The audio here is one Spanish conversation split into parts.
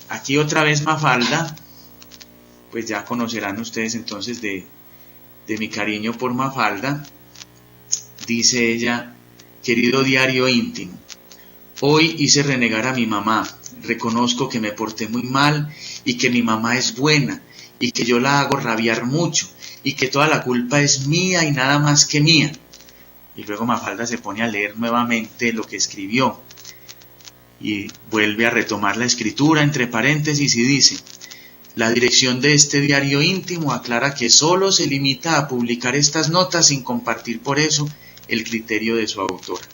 Aquí otra vez Mafalda, pues ya conocerán ustedes entonces de mi cariño por Mafalda. Dice ella: querido diario íntimo, hoy hice renegar a mi mamá. Reconozco que me porté muy mal y que mi mamá es buena y que yo la hago rabiar mucho y que toda la culpa es mía y nada más que mía. Y luego Mafalda se pone a leer nuevamente lo que escribió y vuelve a retomar la escritura entre paréntesis y dice: la dirección de este diario íntimo aclara que solo se limita a publicar estas notas sin compartir por eso el criterio de su autora.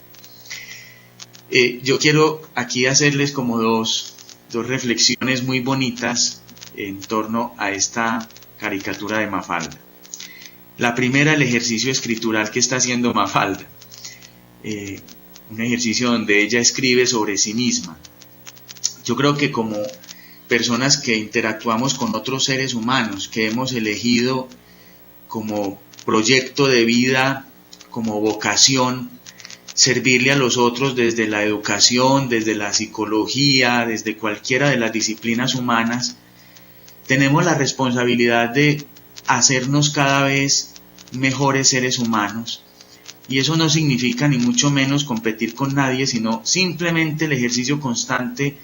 Yo quiero aquí hacerles como dos reflexiones muy bonitas en torno a esta caricatura de Mafalda. La primera, el ejercicio escritural que está haciendo Mafalda. Un ejercicio donde ella escribe sobre sí misma. Yo creo que como personas que interactuamos con otros seres humanos, que hemos elegido como proyecto de vida, como vocación, servirle a los otros desde la educación, desde la psicología, desde cualquiera de las disciplinas humanas, tenemos la responsabilidad de hacernos cada vez mejores seres humanos. Y eso no significa ni mucho menos competir con nadie, sino simplemente el ejercicio constante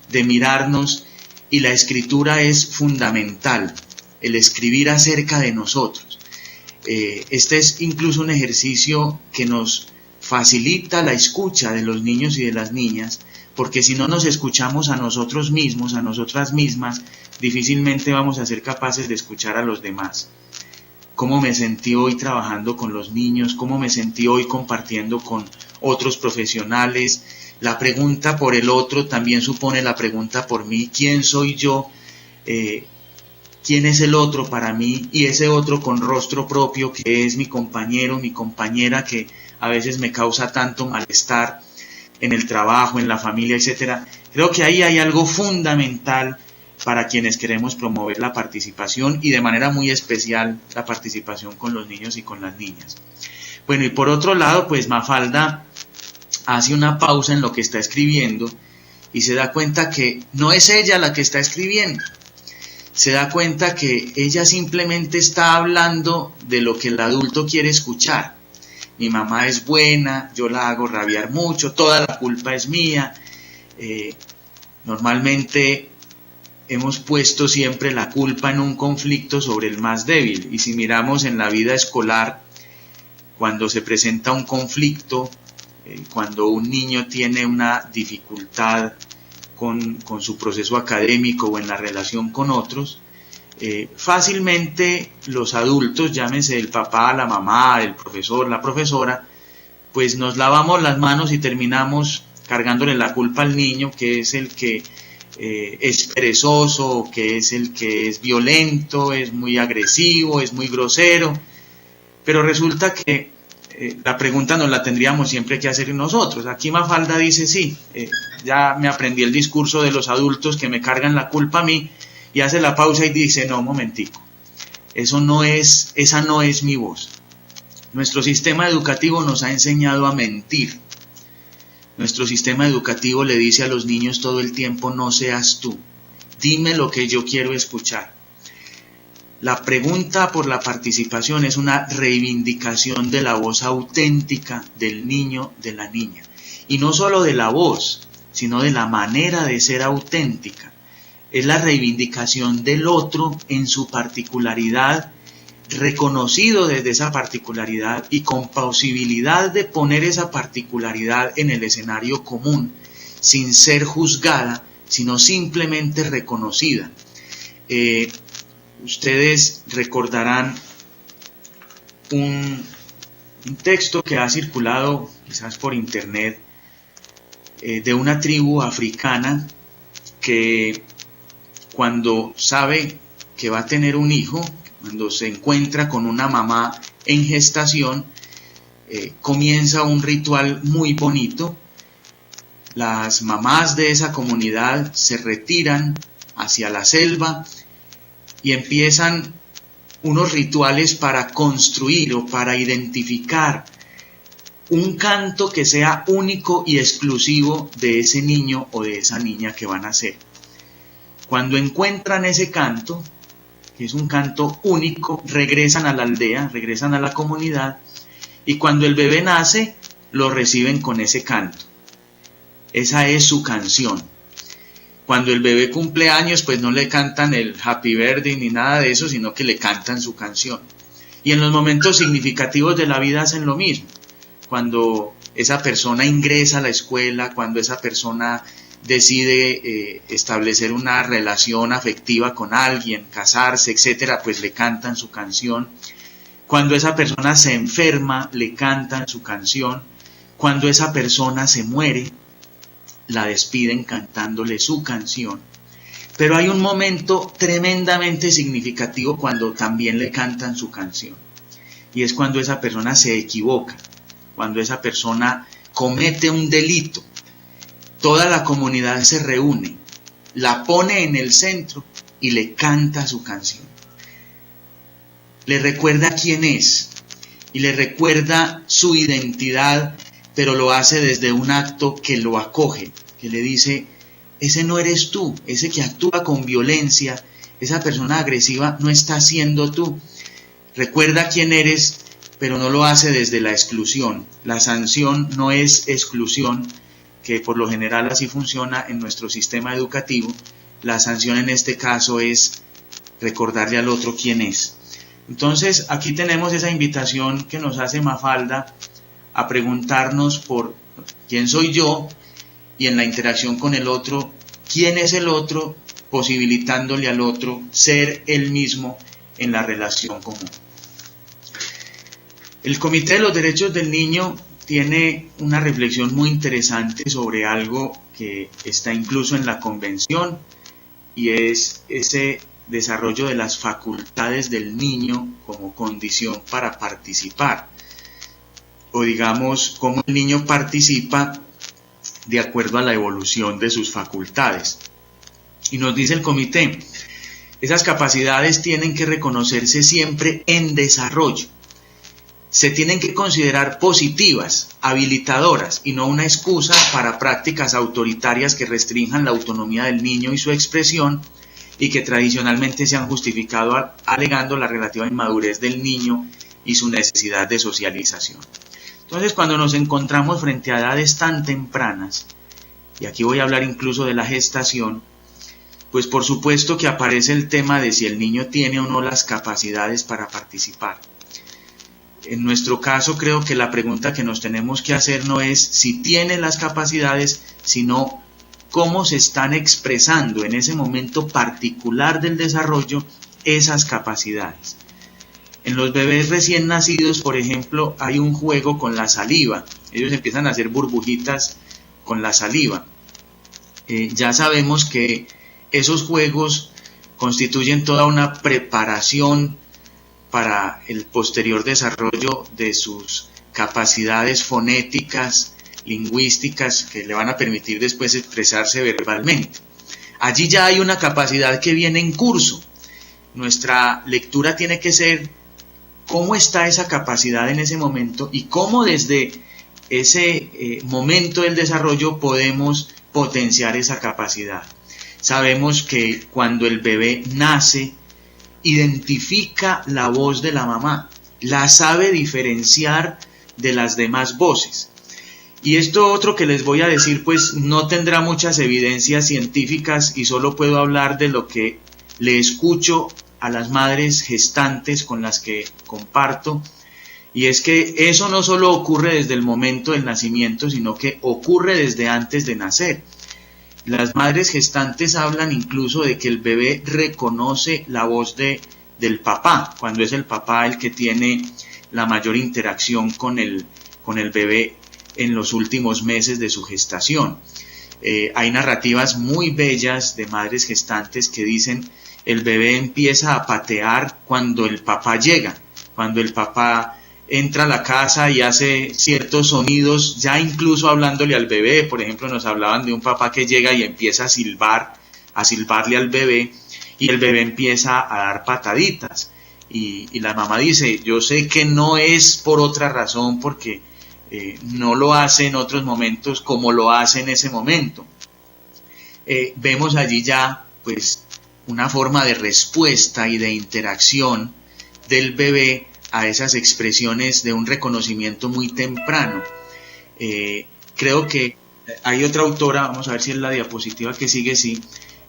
de mirarnos, y la escritura es fundamental, el escribir acerca de nosotros. Este es incluso un ejercicio que nos facilita la escucha de los niños y de las niñas, porque si no nos escuchamos a nosotros mismos, a nosotras mismas, difícilmente vamos a ser capaces de escuchar a los demás. Cómo me sentí hoy trabajando con los niños, cómo me sentí hoy compartiendo con otros profesionales. La pregunta por el otro también supone la pregunta por mí: ¿quién soy yo? ¿Quién es el otro para mí? Y ese otro con rostro propio que es mi compañero, mi compañera, que a veces me causa tanto malestar en el trabajo, en la familia, etc. Creo que ahí hay algo fundamental para quienes queremos promover la participación, y de manera muy especial la participación con los niños y con las niñas. Bueno, y por otro lado, pues Mafalda hace una pausa en lo que está escribiendo y se da cuenta que no es ella la que está escribiendo. Se da cuenta que ella simplemente está hablando de lo que el adulto quiere escuchar. Mi mamá es buena, yo la hago rabiar mucho, toda la culpa es mía. Normalmente hemos puesto siempre la culpa en un conflicto sobre el más débil, y si miramos en la vida escolar, cuando se presenta un conflicto, cuando un niño tiene una dificultad con su proceso académico o en la relación con otros, fácilmente los adultos, llámese el papá, la mamá, el profesor, la profesora, pues nos lavamos las manos y terminamos cargándole la culpa al niño, que es el que es perezoso, que es el que es violento, es muy agresivo, es muy grosero. Pero resulta que la pregunta nos la tendríamos siempre que hacer nosotros. Aquí Mafalda dice: sí, ya me aprendí el discurso de los adultos que me cargan la culpa a mí, y hace la pausa y dice: no, momentico, esa no es mi voz. Nuestro sistema educativo nos ha enseñado a mentir. Nuestro sistema educativo le dice a los niños todo el tiempo: no seas tú, dime lo que yo quiero escuchar. La pregunta por la participación es una reivindicación de la voz auténtica del niño, de la niña. Y no solo de la voz, sino de la manera de ser auténtica. Es la reivindicación del otro en su particularidad, reconocido desde esa particularidad y con posibilidad de poner esa particularidad en el escenario común, sin ser juzgada, sino simplemente reconocida. Ustedes recordarán un texto que ha circulado quizás por internet, de una tribu africana que cuando sabe que va a tener un hijo, cuando se encuentra con una mamá en gestación, comienza un ritual muy bonito. Las mamás de esa comunidad se retiran hacia la selva y empiezan unos rituales para construir o para identificar un canto que sea único y exclusivo de ese niño o de esa niña que van a ser. Cuando encuentran ese canto, que es un canto único, regresan a la aldea, regresan a la comunidad, y cuando el bebé nace, lo reciben con ese canto. Esa es su canción. Cuando el bebé cumple años, pues no le cantan el Happy Birthday ni nada de eso, sino que le cantan su canción. Y en los momentos significativos de la vida hacen lo mismo. Cuando esa persona ingresa a la escuela, cuando esa persona decide establecer una relación afectiva con alguien, casarse, etcétera, pues le cantan su canción. Cuando esa persona se enferma, le cantan su canción. Cuando esa persona se muere, la despiden cantándole su canción. Pero hay un momento tremendamente significativo cuando también le cantan su canción. Y es cuando esa persona se equivoca, cuando esa persona comete un delito. Toda la comunidad se reúne, la pone en el centro y le canta su canción. Le recuerda quién es y le recuerda su identidad, pero lo hace desde un acto que lo acoge, que le dice, ese no eres tú, ese que actúa con violencia, esa persona agresiva no está siendo tú. Recuerda quién eres, pero no lo hace desde la exclusión. La sanción no es exclusión, que por lo general así funciona en nuestro sistema educativo. La sanción en este caso es recordarle al otro quién es. Entonces aquí tenemos esa invitación que nos hace Mafalda a preguntarnos por quién soy yo y en la interacción con el otro, quién es el otro, posibilitándole al otro ser él mismo en la relación común. El Comité de los Derechos del Niño tiene una reflexión muy interesante sobre algo que está incluso en la Convención y es ese desarrollo de las facultades del niño como condición para participar, o digamos, cómo el niño participa de acuerdo a la evolución de sus facultades. Y nos dice el comité, esas capacidades tienen que reconocerse siempre en desarrollo. Se tienen que considerar positivas, habilitadoras y no una excusa para prácticas autoritarias que restrinjan la autonomía del niño y su expresión y que tradicionalmente se han justificado alegando la relativa inmadurez del niño y su necesidad de socialización. Entonces, cuando nos encontramos frente a edades tan tempranas, y aquí voy a hablar incluso de la gestación, pues por supuesto que aparece el tema de si el niño tiene o no las capacidades para participar. En nuestro caso, creo que la pregunta que nos tenemos que hacer no es si tiene las capacidades, sino cómo se están expresando en ese momento particular del desarrollo esas capacidades. En los bebés recién nacidos, por ejemplo, hay un juego con la saliva. Ellos empiezan a hacer burbujitas con la saliva. Ya sabemos que esos juegos constituyen toda una preparación para el posterior desarrollo de sus capacidades fonéticas, lingüísticas, que le van a permitir después expresarse verbalmente. Allí ya hay una capacidad que viene en curso. Nuestra lectura tiene que ser cómo está esa capacidad en ese momento y cómo desde ese momento del desarrollo podemos potenciar esa capacidad. Sabemos que cuando el bebé nace, identifica la voz de la mamá, la sabe diferenciar de las demás voces. Y esto otro que les voy a decir, pues no tendrá muchas evidencias científicas y solo puedo hablar de lo que le escucho a las madres gestantes con las que comparto, y es que eso no solo ocurre desde el momento del nacimiento, sino que ocurre desde antes de nacer. Las madres gestantes hablan incluso de que el bebé reconoce la voz del papá, cuando es el papá el que tiene la mayor interacción con el bebé en los últimos meses de su gestación. Hay narrativas muy bellas de madres gestantes que dicen el bebé empieza a patear cuando el papá llega, cuando el papá entra a la casa y hace ciertos sonidos, ya incluso hablándole al bebé. Por ejemplo, nos hablaban de un papá que llega y empieza a silbarle al bebé, y el bebé empieza a dar pataditas. Y la mamá dice, yo sé que no es por otra razón, porque no lo hace en otros momentos como lo hace en ese momento. Vemos allí ya pues una forma de respuesta y de interacción del bebé a esas expresiones de un reconocimiento muy temprano. Creo que hay otra autora, vamos a ver si es la diapositiva que sigue, sí,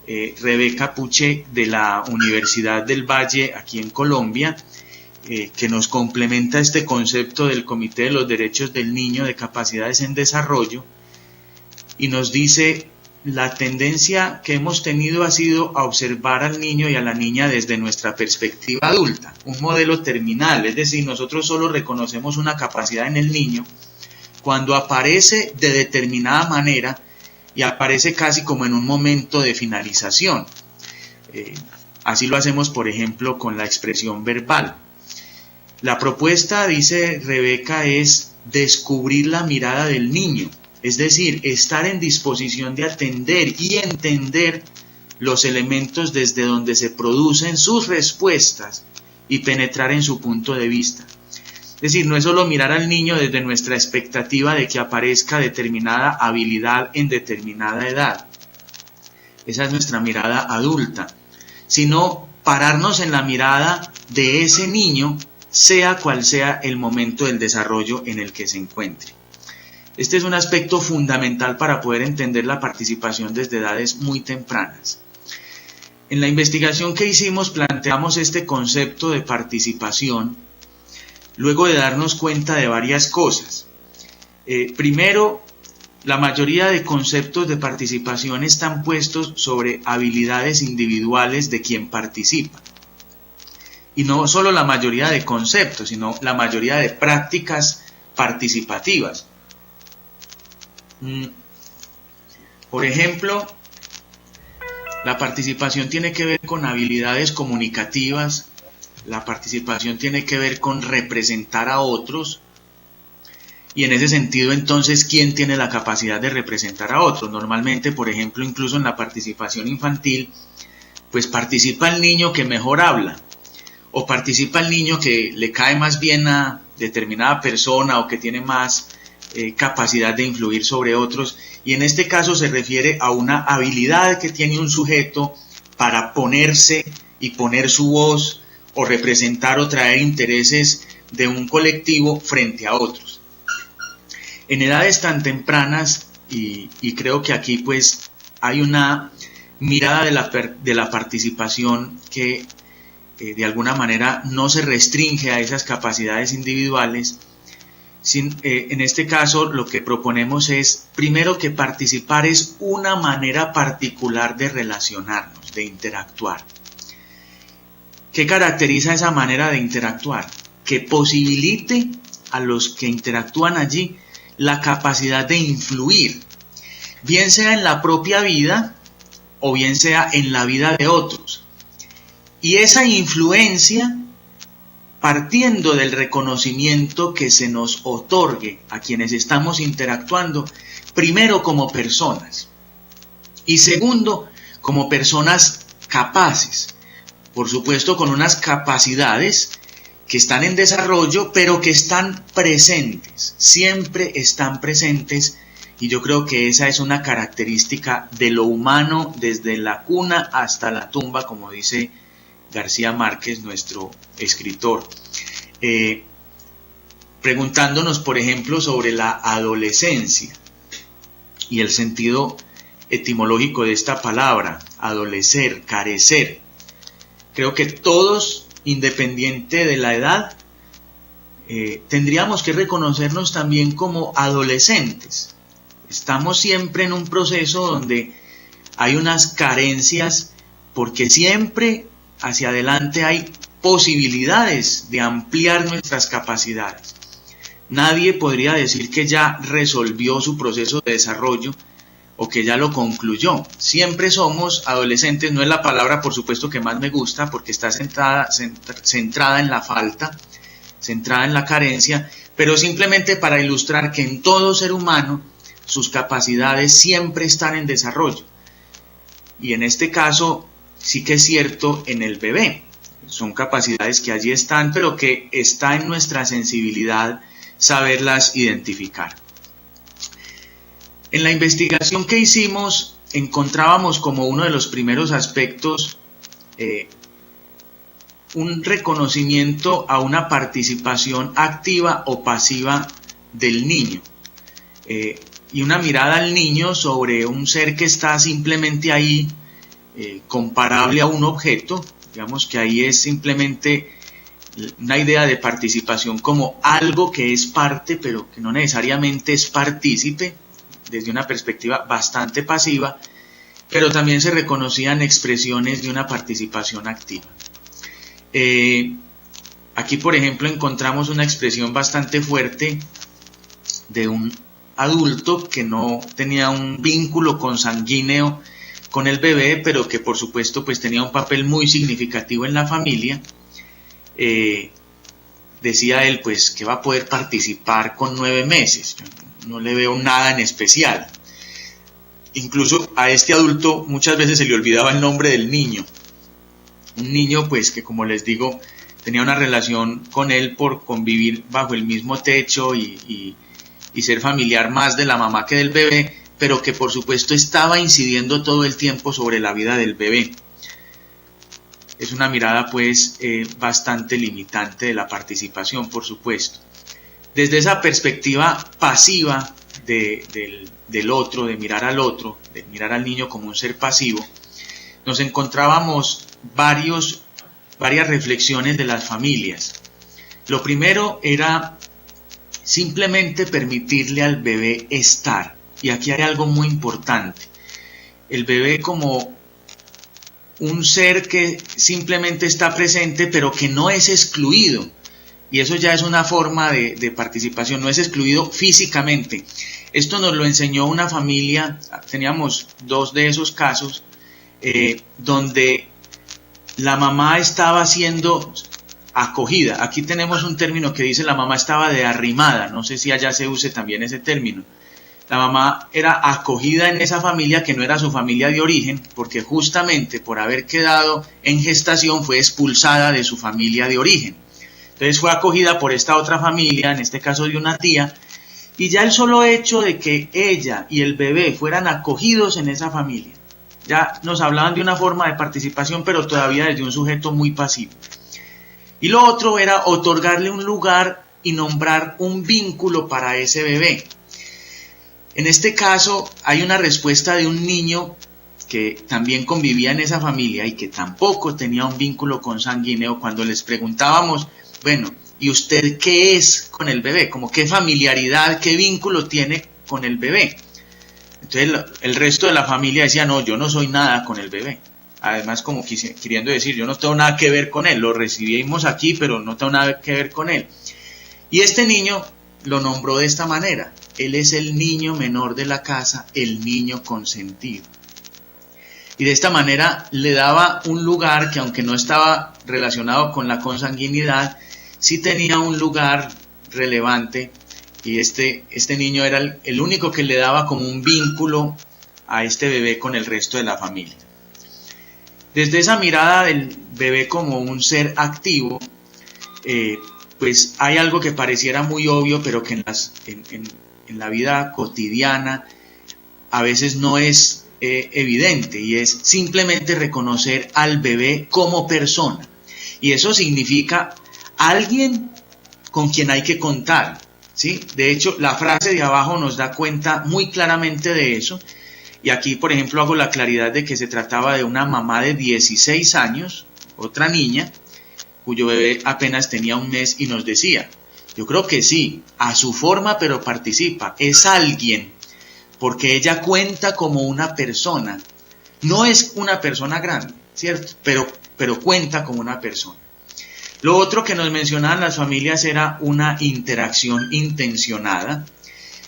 Rebeca Puche de la Universidad del Valle aquí en Colombia, que nos complementa este concepto del Comité de los Derechos del Niño de Capacidades en Desarrollo y nos dice: la tendencia que hemos tenido ha sido a observar al niño y a la niña desde nuestra perspectiva adulta, un modelo terminal, es decir, nosotros solo reconocemos una capacidad en el niño cuando aparece de determinada manera y aparece casi como en un momento de finalización. Así lo hacemos, por ejemplo, con la expresión verbal. La propuesta, dice Rebeca, es descubrir la mirada del niño, es decir, estar en disposición de atender y entender los elementos desde donde se producen sus respuestas y penetrar en su punto de vista. Es decir, no es solo mirar al niño desde nuestra expectativa de que aparezca determinada habilidad en determinada edad. Esa es nuestra mirada adulta, sino pararnos en la mirada de ese niño, sea cual sea el momento del desarrollo en el que se encuentre. Este es un aspecto fundamental para poder entender la participación desde edades muy tempranas. En la investigación que hicimos planteamos este concepto de participación luego de darnos cuenta de varias cosas. Primero, la mayoría de conceptos de participación están puestos sobre habilidades individuales de quien participa. Y no solo la mayoría de conceptos, sino la mayoría de prácticas participativas. Por ejemplo, la participación tiene que ver con habilidades comunicativas, la participación tiene que ver con representar a otros, y en ese sentido entonces, ¿quién tiene la capacidad de representar a otros? Normalmente, por ejemplo, incluso en la participación infantil, pues participa el niño que mejor habla, o participa el niño que le cae más bien a determinada persona o que tiene más capacidad de influir sobre otros, y en este caso se refiere a una habilidad que tiene un sujeto para ponerse y poner su voz o representar o traer intereses de un colectivo frente a otros. En edades tan tempranas, y creo que aquí pues hay una mirada de la participación que de alguna manera no se restringe a esas capacidades individuales. En este caso lo que proponemos es, primero, que participar es una manera particular de relacionarnos, de interactuar. ¿Qué caracteriza esa manera de interactuar? Que posibilite a los que interactúan allí la capacidad de influir, bien sea en la propia vida o bien sea en la vida de otros. Y esa influencia, partiendo del reconocimiento que se nos otorgue a quienes estamos interactuando, primero como personas y segundo como personas capaces, por supuesto con unas capacidades que están en desarrollo, pero que están presentes, siempre están presentes, y yo creo que esa es una característica de lo humano desde la cuna hasta la tumba, como dice García Márquez, nuestro escritor. Preguntándonos, por ejemplo, sobre la adolescencia y el sentido etimológico de esta palabra, adolecer, carecer. Creo que todos, independiente de la edad, tendríamos que reconocernos también como adolescentes. Estamos siempre en un proceso donde hay unas carencias, porque siempre hacia adelante hay posibilidades de ampliar nuestras capacidades. Nadie podría decir que ya resolvió su proceso de desarrollo o que ya lo concluyó. Siempre somos adolescentes, no es la palabra por supuesto que más me gusta porque está centrada en la falta, centrada en la carencia, pero simplemente para ilustrar que en todo ser humano sus capacidades siempre están en desarrollo. Y en este caso sí que es cierto en el bebé. Son capacidades que allí están, pero que está en nuestra sensibilidad saberlas identificar. En la investigación que hicimos, encontrábamos como uno de los primeros aspectos un reconocimiento a una participación activa o pasiva del niño, y una mirada al niño sobre un ser que está simplemente ahí, comparable a un objeto. Digamos que ahí es simplemente una idea de participación como algo que es parte, pero que no necesariamente es partícipe, desde una perspectiva bastante pasiva, pero también se reconocían expresiones de una participación activa. Aquí, por ejemplo, encontramos una expresión bastante fuerte de un adulto que no tenía un vínculo consanguíneo con el bebé, pero que por supuesto pues tenía un papel muy significativo en la familia. Decía él pues que va a poder participar con 9 meses, no le veo nada en especial. Incluso a este adulto muchas veces se le olvidaba el nombre del niño, un niño pues que, como les digo, tenía una relación con él por convivir bajo el mismo techo y ser familiar más de la mamá que del bebé, pero que por supuesto estaba incidiendo todo el tiempo sobre la vida del bebé. Es una mirada pues bastante limitante de la participación, por supuesto. Desde esa perspectiva pasiva del otro, de mirar al otro, de mirar al niño como un ser pasivo, nos encontrábamos varias reflexiones de las familias. Lo primero era simplemente permitirle al bebé estar. Y aquí hay algo muy importante. El bebé como un ser que simplemente está presente, pero que no es excluido. Y eso ya es una forma de participación, no es excluido físicamente. Esto nos lo enseñó una familia, teníamos 2 de esos casos, donde la mamá estaba siendo acogida. Aquí tenemos un término que dice la mamá estaba de arrimada, no sé si allá se use también ese término. La mamá era acogida en esa familia que no era su familia de origen, porque justamente por haber quedado en gestación fue expulsada de su familia de origen. Entonces fue acogida por esta otra familia, en este caso de una tía, y ya el solo hecho de que ella y el bebé fueran acogidos en esa familia, ya nos hablaban de una forma de participación, pero todavía desde un sujeto muy pasivo. Y lo otro era otorgarle un lugar y nombrar un vínculo para ese bebé. En este caso hay una respuesta de un niño que también convivía en esa familia y que tampoco tenía un vínculo consanguíneo. Cuando les preguntábamos, bueno, ¿y usted qué es con el bebé? Como qué familiaridad, qué vínculo tiene con el bebé. Entonces el resto de la familia decía, no, yo no soy nada con el bebé. Además, como queriendo decir, yo no tengo nada que ver con él, lo recibimos aquí, pero no tengo nada que ver con él. Y este niño lo nombró de esta manera: él es el niño menor de la casa, el niño consentido. Y de esta manera le daba un lugar que, aunque no estaba relacionado con la consanguinidad, sí tenía un lugar relevante, y este niño era el único que le daba como un vínculo a este bebé con el resto de la familia. Desde esa mirada del bebé como un ser activo, pues hay algo que pareciera muy obvio, pero que en la vida cotidiana a veces no es evidente, y es simplemente reconocer al bebé como persona. Y eso significa alguien con quien hay que contar, ¿sí? De hecho, la frase de abajo nos da cuenta muy claramente de eso. Y aquí, por ejemplo, hago la claridad de que se trataba de una mamá de 16 años, otra niña, cuyo bebé apenas tenía 1 mes, y nos decía, yo creo que sí, a su forma, pero participa, es alguien, porque ella cuenta como una persona. No es una persona grande, ¿cierto? Pero cuenta como una persona. Lo otro que nos mencionaban las familias era una interacción intencionada.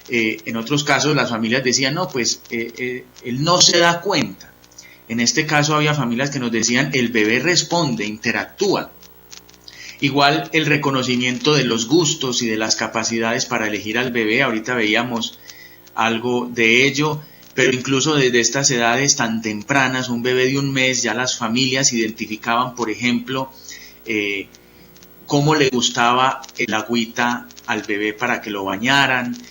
En otros casos las familias decían, no, pues él no se da cuenta. En este caso había familias que nos decían, el bebé responde, interactúa. Igual el reconocimiento de los gustos y de las capacidades para elegir al bebé, ahorita veíamos algo de ello, pero incluso desde estas edades tan tempranas, un bebé de 1 mes, ya las familias identificaban, por ejemplo, cómo le gustaba el agüita al bebé para que lo bañaran, con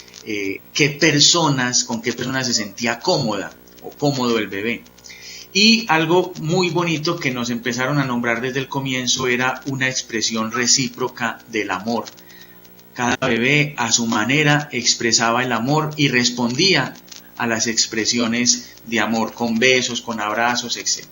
qué personas se sentía cómoda, o cómodo el bebé. Y algo muy bonito que nos empezaron a nombrar desde el comienzo era una expresión recíproca del amor. Cada bebé a su manera expresaba el amor y respondía a las expresiones de amor con besos, con abrazos, etc.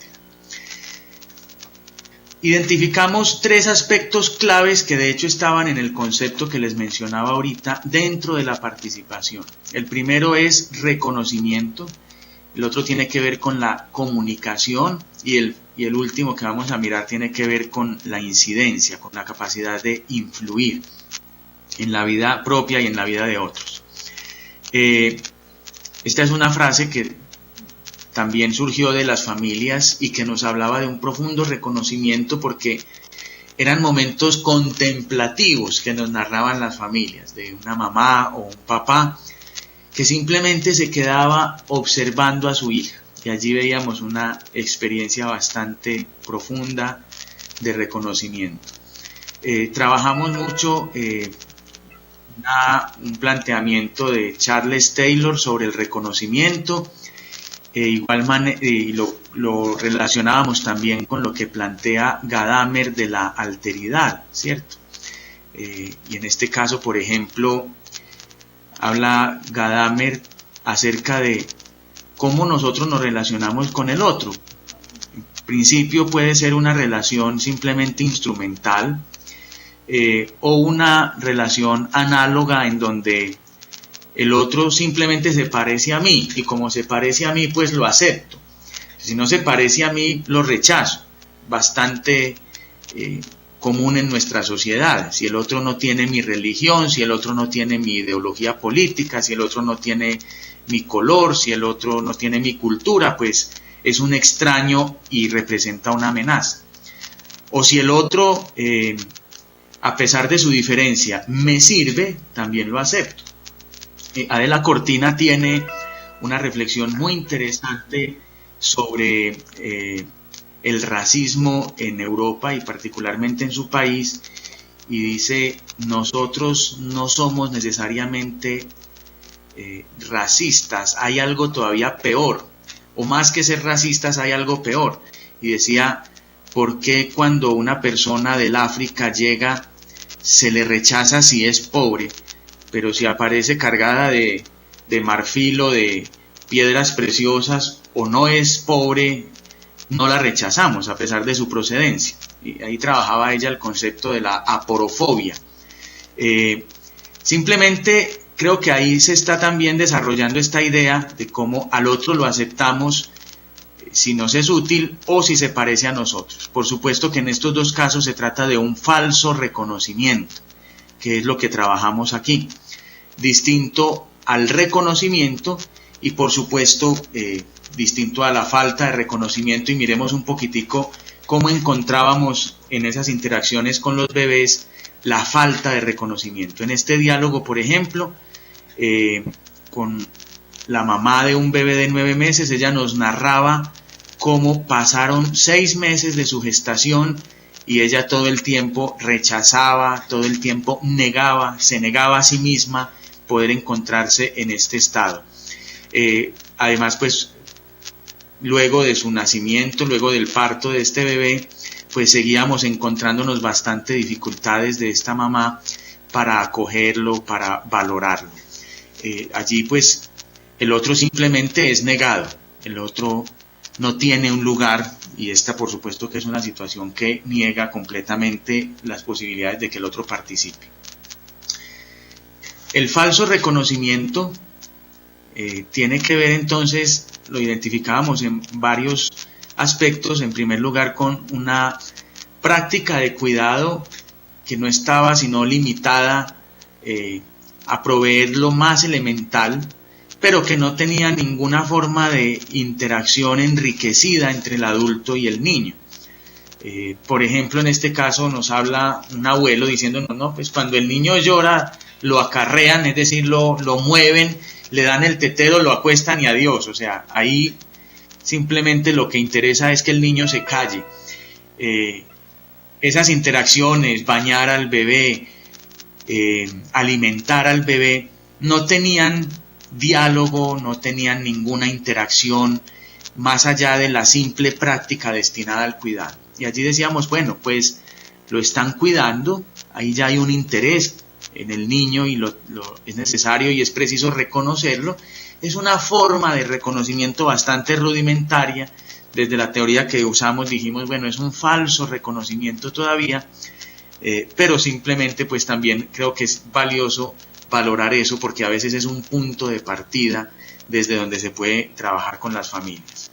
Identificamos 3 aspectos claves que de hecho estaban en el concepto que les mencionaba ahorita dentro de la participación. El primero es reconocimiento, el otro tiene que ver con la comunicación y el último que vamos a mirar tiene que ver con la incidencia, con la capacidad de influir en la vida propia y en la vida de otros. Esta es una frase que también surgió de las familias y que nos hablaba de un profundo reconocimiento porque eran momentos contemplativos que nos narraban las familias, de una mamá o un papá que simplemente se quedaba observando a su hija. Y allí veíamos una experiencia bastante profunda de reconocimiento. Trabajamos mucho un planteamiento de Charles Taylor sobre el reconocimiento. Y lo relacionábamos también con lo que plantea Gadamer de la alteridad, ¿cierto? Y en este caso, por ejemplo, habla Gadamer acerca de cómo nosotros nos relacionamos con el otro. En principio puede ser una relación simplemente instrumental o una relación análoga en donde el otro simplemente se parece a mí y como se parece a mí pues lo acepto. Si no se parece a mí lo rechazo. Bastante común en nuestra sociedad. Si el otro no tiene mi religión, si el otro no tiene mi ideología política, si el otro no tiene mi color, si el otro no tiene mi cultura, pues es un extraño y representa una amenaza. O si el otro, a pesar de su diferencia, me sirve, también lo acepto. Adela Cortina tiene una reflexión muy interesante sobre el racismo en Europa y particularmente en su país, y dice: nosotros no somos necesariamente racistas, hay algo todavía peor, o más que ser racistas hay algo peor. Y decía: ¿por qué cuando una persona del África llega se le rechaza si es pobre? Pero si aparece cargada de marfil o de piedras preciosas o no es pobre, no la rechazamos a pesar de su procedencia. Y ahí trabajaba ella el concepto de la aporofobia. Simplemente creo que ahí se está también desarrollando esta idea de cómo al otro lo aceptamos si nos es útil o si se parece a nosotros. Por supuesto que en estos dos casos se trata de un falso reconocimiento, que es lo que trabajamos aquí, distinto al reconocimiento y por supuesto distinto a la falta de reconocimiento. Y miremos un poquitico cómo encontrábamos en esas interacciones con los bebés la falta de reconocimiento. En este diálogo, por ejemplo, con la mamá de un bebé de 9 meses, ella nos narraba cómo pasaron 6 meses de su gestación y ella todo el tiempo rechazaba, todo el tiempo negaba, se negaba a sí misma poder encontrarse en este estado. Además, pues, luego de su nacimiento, luego del parto de este bebé, pues seguíamos encontrándonos bastante dificultades de esta mamá para acogerlo, para valorarlo. Allí, pues, el otro simplemente es negado, el otro no tiene un lugar, y esta por supuesto que es una situación que niega completamente las posibilidades de que el otro participe. El falso reconocimiento tiene que ver entonces, lo identificábamos en varios aspectos. En primer lugar, con una práctica de cuidado que no estaba sino limitada a proveer lo más elemental, pero que no tenía ninguna forma de interacción enriquecida entre el adulto y el niño. Por ejemplo, en este caso nos habla un abuelo diciendo, no, pues cuando el niño llora lo acarrean, es decir, lo mueven, le dan el tetero, lo acuestan y adiós. O sea, ahí simplemente lo que interesa es que el niño se calle. Esas interacciones, bañar al bebé, alimentar al bebé, no tenían diálogo, no tenían ninguna interacción más allá de la simple práctica destinada al cuidado. Y allí decíamos, bueno, pues lo están cuidando, ahí ya hay un interés en el niño y lo es necesario y es preciso reconocerlo. Es una forma de reconocimiento bastante rudimentaria. Desde la teoría que usamos dijimos, bueno, es un falso reconocimiento todavía, pero simplemente pues también creo que es valioso valorar eso porque a veces es un punto de partida desde donde se puede trabajar con las familias.